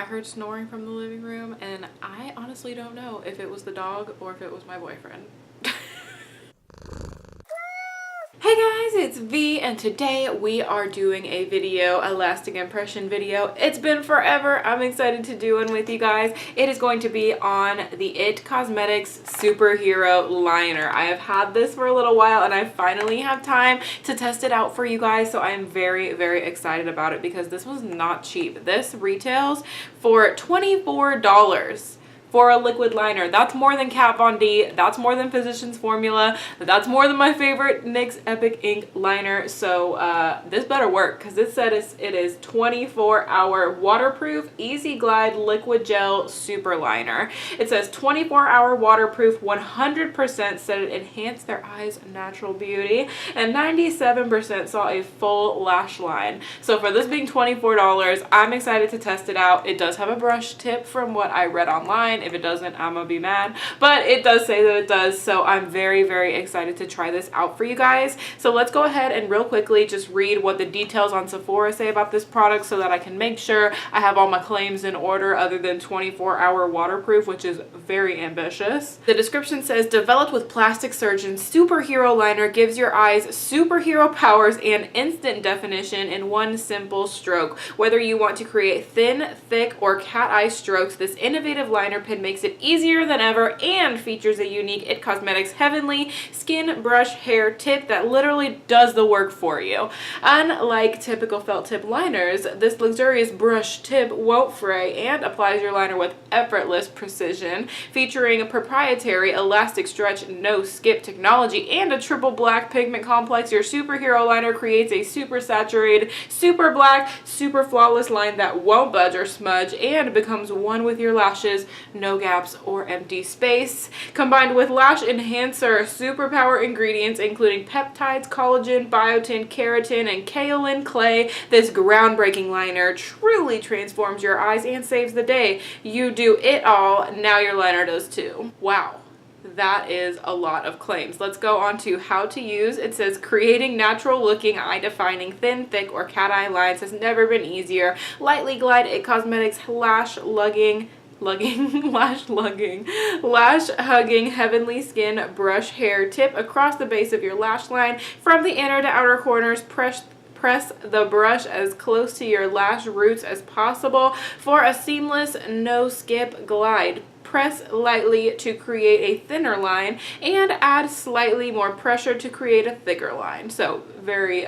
heard snoring from the living room, and I honestly don't know if it was the dog or if it was my boyfriend. Hey guys, it's V, and today we are doing a video, a lasting impression video. It's been forever. I'm excited to do one with you guys. It is going to be on the IT Cosmetics Superhero Liner. I have had this for a little while and I finally have time to test it out for you guys, so I am very, very excited about it because this was not cheap. This retails for $24. For a liquid liner. That's more than Kat Von D, that's more than Physicians Formula, that's more than my favorite NYX Epic Ink liner. So this better work, because it said it is 24-hour waterproof, easy glide liquid gel super liner. It says 24-hour waterproof, 100% said it enhanced their eyes' natural beauty, and 97% saw a full lash line. So for this being $24, I'm excited to test it out. It does have a brush tip from what I read online. If it doesn't, I'm gonna be mad, but it does say that it does, so I'm very, very excited to try this out for you guys. So let's go ahead and real quickly just read what the details on Sephora say about this product so that I can make sure I have all my claims in order other than 24-hour waterproof, which is very ambitious. The description says, developed with plastic surgeon, superhero liner gives your eyes superhero powers and instant definition in one simple stroke. Whether you want to create thin, thick, or cat eye strokes, this innovative liner pen makes it easier than ever and features a unique IT Cosmetics Heavenly Skin Brush Hair Tip that literally does the work for you. Unlike typical felt tip liners, this luxurious brush tip won't fray and applies your liner with effortless precision. Featuring a proprietary elastic stretch no skip technology and a triple black pigment complex, your superhero liner creates a super saturated, super black, super flawless line that won't budge or smudge and becomes one with your lashes, no gaps or empty space. Combined with lash enhancer superpower ingredients including peptides, collagen, biotin, keratin, and kaolin clay, this groundbreaking liner truly transforms your eyes and saves the day. You do it all, now your liner does too. Wow. That is a lot of claims. Let's go on to how to use. It says creating natural looking eye defining thin, thick, or cat eye lines has never been easier. Lightly glide IT Cosmetics lash hugging heavenly skin brush hair tip across the base of your lash line. From the inner to outer corners, press the brush as close to your lash roots as possible for a seamless no skip glide. Press lightly to create a thinner line and add slightly more pressure to create a thicker line. So very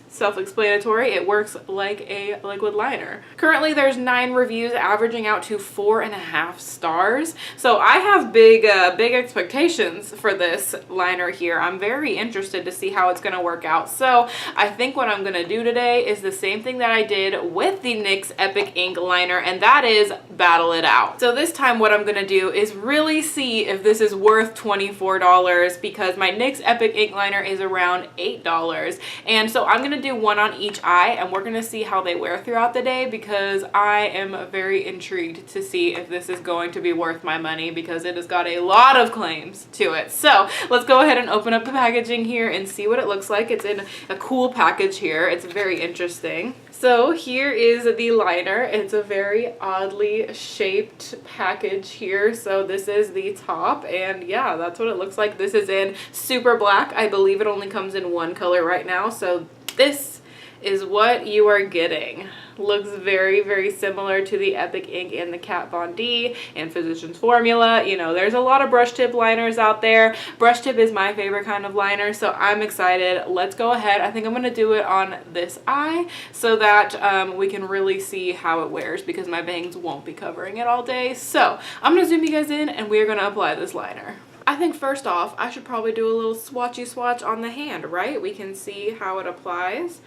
self-explanatory. It works like a liquid liner. Currently there's 9 reviews averaging out to 4.5 stars. So I have big expectations for this liner here. I'm very interested to see how it's going to work out. So I think what I'm going to do today is the same thing that I did with the NYX Epic Ink liner, and that is battle it out. So this time what I'm going to do is really see if this is worth $24 because my NYX Epic Ink liner is around $8. And so I'm going to do one on each eye and we're going to see how they wear throughout the day because I am very intrigued to see if this is going to be worth my money because it has got a lot of claims to it. So let's go ahead and open up the packaging here and see what it looks like. It's in a cool package here. It's very interesting. So here is the liner. It's a very oddly shaped package here. So this is the top and yeah, that's what it looks like. This is in super black. I believe it only comes in one color right now. So this is what you are getting. Looks very, very similar to the Epic Ink and the Kat Von D and Physicians Formula. You know, there's a lot of brush tip liners out there. Brush tip is my favorite kind of liner, so I'm excited. Let's go ahead. I think I'm going to do it on this eye so that we can really see how it wears because my bangs won't be covering it all day. So I'm going to zoom you guys in and we're going to apply this liner. I think first off, I should probably do a little swatchy swatch on the hand, right? We can see how it applies.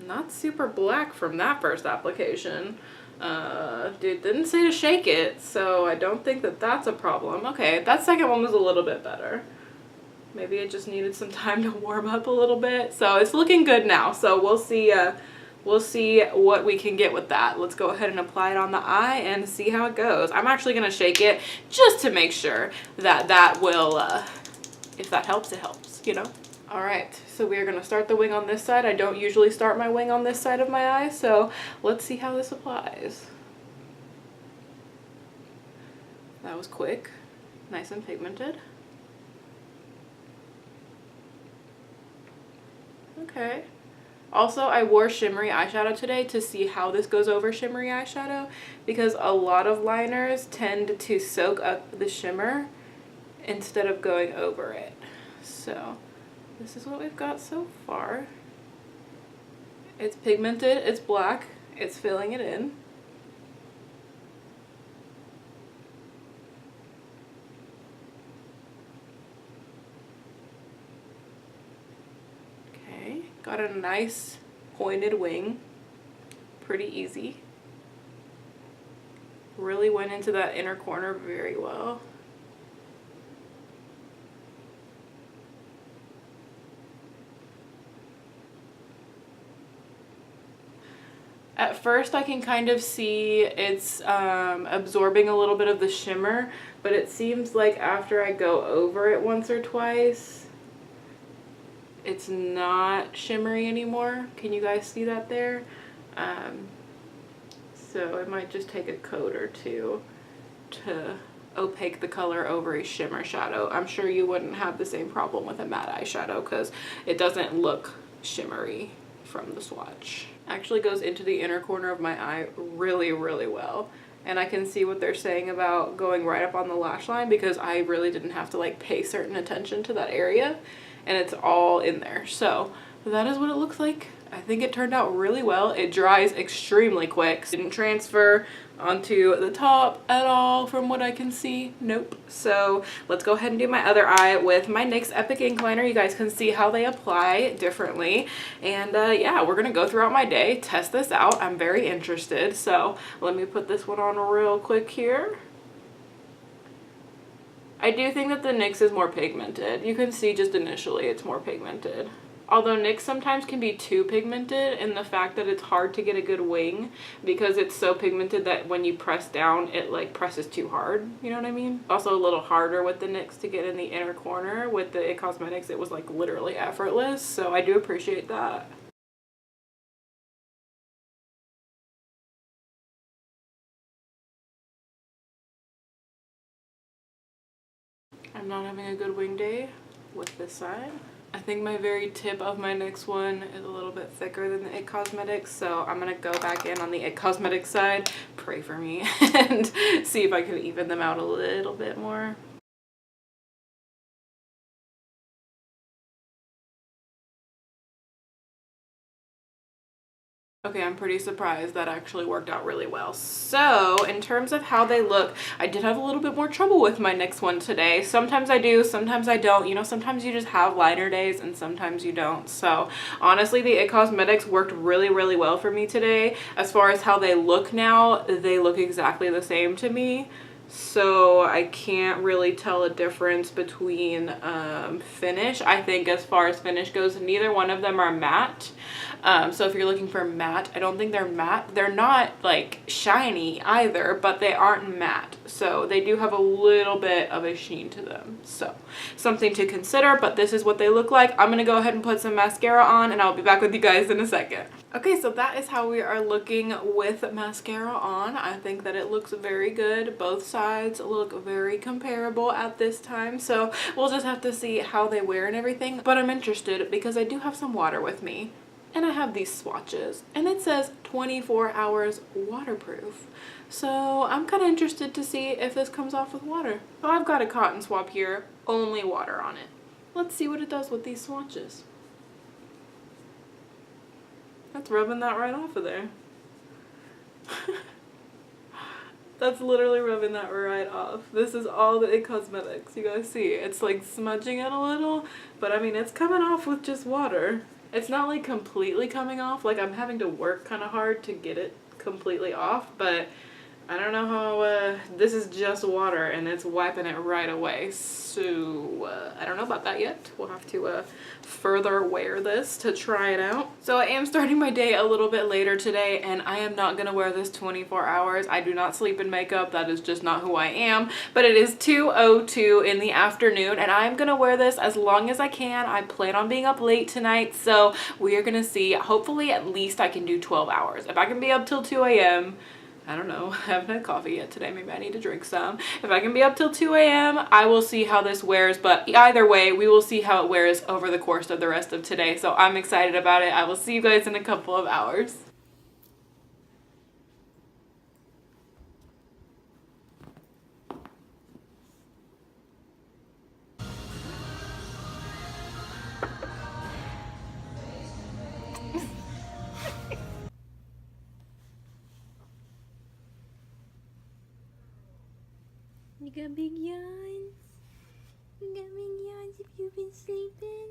Not super black from that first application. Dude didn't say to shake it, so I don't think that that's a problem. Okay, that second one was a little bit better. Maybe it just needed some time to warm up a little bit. So it's looking good now, so we'll see what we can get with that. Let's go ahead and apply it on the eye and see how it goes. I'm actually going to shake it just to make sure that that will, if that helps, it helps, you know? All right, so we are gonna start the wing on this side. I don't usually start my wing on this side of my eye, so let's see how this applies. That was quick, nice and pigmented. Okay. Also, I wore shimmery eyeshadow today to see how this goes over shimmery eyeshadow, because a lot of liners tend to soak up the shimmer instead of going over it. So this is what we've got so far. It's pigmented, it's black, it's filling it in. Okay, got a nice pointed wing, pretty easy. Really went into that inner corner very well. At first I can kind of see it's absorbing a little bit of the shimmer, but it seems like after I go over it once or twice, it's not shimmery anymore. Can you guys see that there? So it might just take a coat or two to opaque the color over a shimmer shadow. I'm sure you wouldn't have the same problem with a matte eyeshadow because it doesn't look shimmery from the swatch. Actually goes into the inner corner of my eye really, really well. And I can see what they're saying about going right up on the lash line, because I really didn't have to like pay certain attention to that area, and it's all in there. So that is what it looks like. I think it turned out really well. It dries extremely quick. Didn't transfer onto the top at all from what I can see. Nope. So let's go ahead and do my other eye with my NYX Epic Ink Liner. You guys can see how they apply differently. And yeah, we're gonna go throughout my day, test this out. I'm very interested. So let me put this one on real quick here. I do think that the NYX is more pigmented. You can see just initially it's more pigmented. Although NYX sometimes can be too pigmented in the fact that it's hard to get a good wing because it's so pigmented that when you press down, it like presses too hard. You know what I mean? Also a little harder with the NYX to get in the inner corner. With the IT Cosmetics, it was like literally effortless. So I do appreciate that. I'm not having a good wing day with this side. I think my very tip of my next one is a little bit thicker than the IT Cosmetics, so I'm gonna go back in on the IT Cosmetics side, pray for me, and see if I can even them out a little bit more. Okay, I'm pretty surprised that actually worked out really well. So in terms of how they look, I did have a little bit more trouble with my next one today. Sometimes I do, sometimes I don't. You know, sometimes you just have liner days and sometimes you don't. So honestly, the IT Cosmetics worked really, really well for me today. As far as how they look now, they look exactly the same to me. So I can't really tell a difference between finish. I think as far as finish goes, neither one of them are matte. So if you're looking for matte, I don't think they're matte. They're not like shiny either, but they aren't matte. So they do have a little bit of a sheen to them. So something to consider, but this is what they look like. I'm gonna go ahead and put some mascara on and I'll be back with you guys in a second. Okay, so that is how we are looking with mascara on. I think that it looks very good. Both sides look very comparable at this time. So we'll just have to see how they wear and everything. But I'm interested because I do have some water with me. And I have these swatches. And it says 24 hours waterproof. So I'm kind of interested to see if this comes off with water. So I've got a cotton swab here, only water on it. Let's see what it does with these swatches. That's rubbing that right off of there. That's literally rubbing that right off. This is all the IT Cosmetics. You guys see, it's like smudging it a little, but I mean, it's coming off with just water. It's not like completely coming off, like I'm having to work kind of hard to get it completely off, but I don't know how, this is just water and it's wiping it right away. So, I don't know about that yet. We'll have to, further wear this to try it out. So I am starting my day a little bit later today, and I am not gonna wear this 24 hours. I do not sleep in makeup. That is just not who I am. But it is 2:02 in the afternoon, and I'm gonna wear this as long as I can. I plan on being up late tonight, so we are gonna see. Hopefully at least I can do 12 hours. If I can be up till 2 a.m., I don't know, I haven't had coffee yet today. Maybe I need to drink some. If I can be up till 2 a.m., I will see how this wears. But either way, we will see how it wears over the course of the rest of today. So I'm excited about it. I will see you guys in a couple of hours. You got big yawns? You got big yawns if you've been sleeping?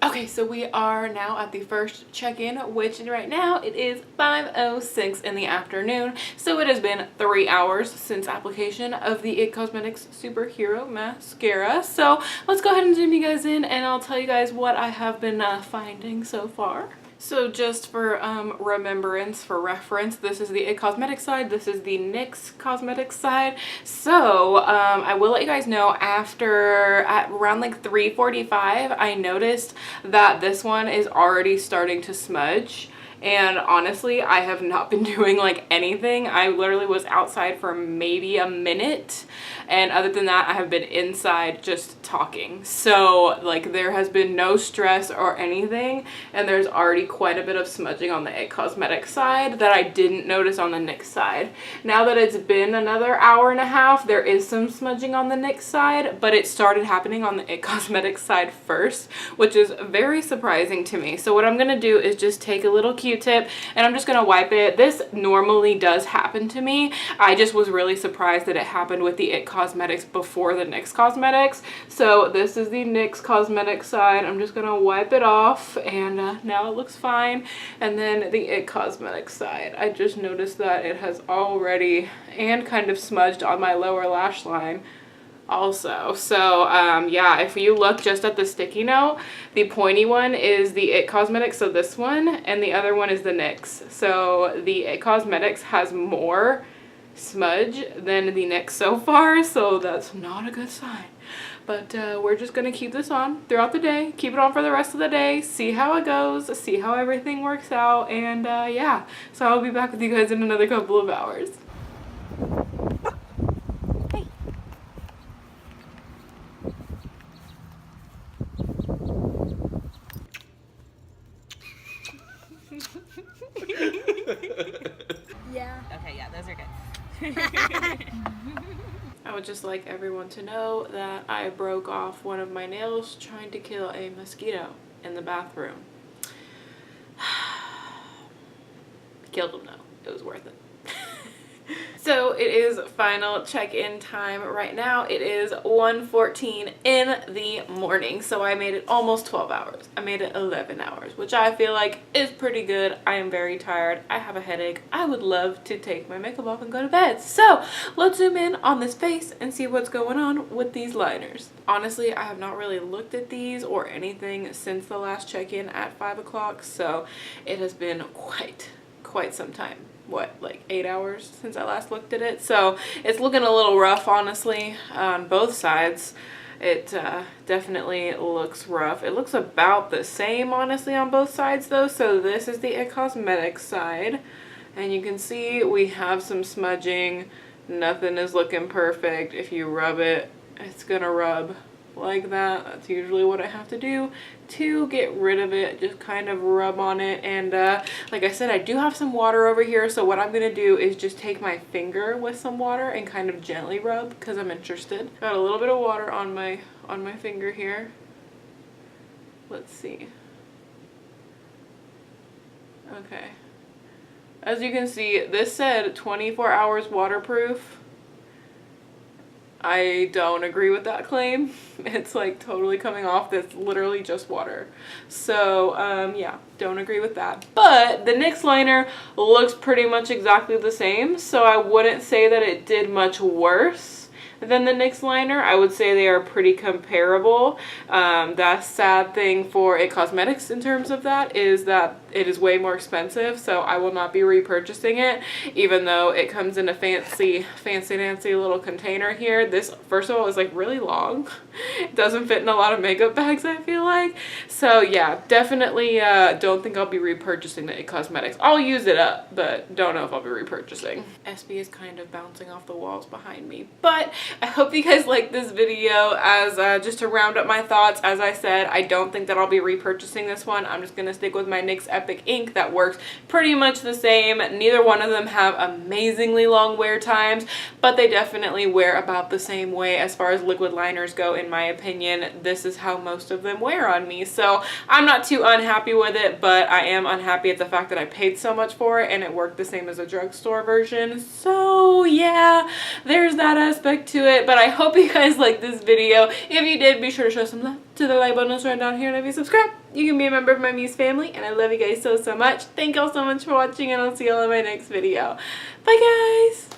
Okay, so we are now at the first check-in, which right now it is 5:06 in the afternoon. So it has been 3 hours since application of the IT Cosmetics Superhero Mascara. So let's go ahead and zoom you guys in and I'll tell you guys what I have been finding so far. So just for remembrance, for reference, this is the IT Cosmetics side, this is the NYX Cosmetics side. So I will let you guys know at around like 3:45, I noticed that this one is already starting to smudge. And honestly, I have not been doing like anything. I literally was outside for maybe a minute. And other than that, I have been inside just talking. So like there has been no stress or anything. And there's already quite a bit of smudging on the IT Cosmetics side that I didn't notice on the NYX side. Now that it's been another hour and a half, there is some smudging on the NYX side, but it started happening on the IT Cosmetics side first, which is very surprising to me. So what I'm gonna do is just take a little Q-tip and I'm just gonna wipe it. This normally does happen to me. I just was really surprised that it happened with the IT Cosmetics before the NYX Cosmetics. So this is the NYX Cosmetics side. I'm just gonna wipe it off and now it looks fine. And then the IT Cosmetics side, I just noticed that it has already and kind of smudged on my lower lash line also. So yeah, if you look just at the sticky note, the pointy one is the IT Cosmetics, so this one, and the other one is the NYX. So the IT Cosmetics has more smudge than the NYX so far, so that's not a good sign. But we're just gonna keep this on throughout the day, keep it on for the rest of the day, see how it goes, see how everything works out, and yeah, so I'll be back with you guys in another couple of hours. Yeah. Okay, yeah, those are good. I would just like everyone to know that I broke off one of my nails trying to kill a mosquito in the bathroom. Killed him though. It was worth it. So it is final check-in time right now. It is 1:14 in the morning. So I made it almost 12 hours. I made it 11 hours, which I feel like is pretty good. I am very tired. I have a headache. I would love to take my makeup off and go to bed. So let's zoom in on this face and see what's going on with these liners. Honestly, I have not really looked at these or anything since the last check-in at 5 o'clock. So it has been quite some time. What, like 8 hours since I last looked at it? So it's looking a little rough, honestly, on both sides. It definitely looks rough. It looks about the same, honestly, on both sides though. So this is the IT Cosmetics side, and you can see we have some smudging. Nothing is looking perfect. If you rub it, it's gonna rub like that. That's usually what I have to do to get rid of it. Just kind of rub on it. And like I said, I do have some water over here, so what I'm gonna do is just take my finger with some water and kind of gently rub because I'm interested. Got a little bit of water on my finger here. Let's see. Okay, as you can see, this said 24 hours waterproof. I don't agree with that claim. It's like totally coming off that's literally just water. So yeah, don't agree with that. But the NYX liner looks pretty much exactly the same, so I wouldn't say that it did much worse than the NYX liner. I would say they are pretty comparable. The sad thing for IT Cosmetics in terms of that is that it is way more expensive, so I will not be repurchasing it, even though it comes in a fancy dancy little container here. This, first of all, is like really long. It doesn't fit in a lot of makeup bags, I feel like. So yeah, definitely don't think I'll be repurchasing the IT Cosmetics. I'll use it up, but don't know if I'll be repurchasing. SB is kind of bouncing off the walls behind me, but I hope you guys like this video. As just to round up my thoughts, as I said, I don't think that I'll be repurchasing this one. I'm just gonna stick with my NYX Epic ink that works pretty much the same. Neither one of them have amazingly long wear times, but they definitely wear about the same way as far as liquid liners go, in my opinion. This is how most of them wear on me, so I'm not too unhappy with it, but I am unhappy at the fact that I paid so much for it and it worked the same as a drugstore version. So yeah, there's that aspect to it. But I hope you guys liked this video. If you did, be sure to show some love to the like button right down here, and if you subscribe, you can be a member of my Muse family, and I love you guys so much. Thank y'all so much for watching, and I'll see y'all in my next video. Bye guys!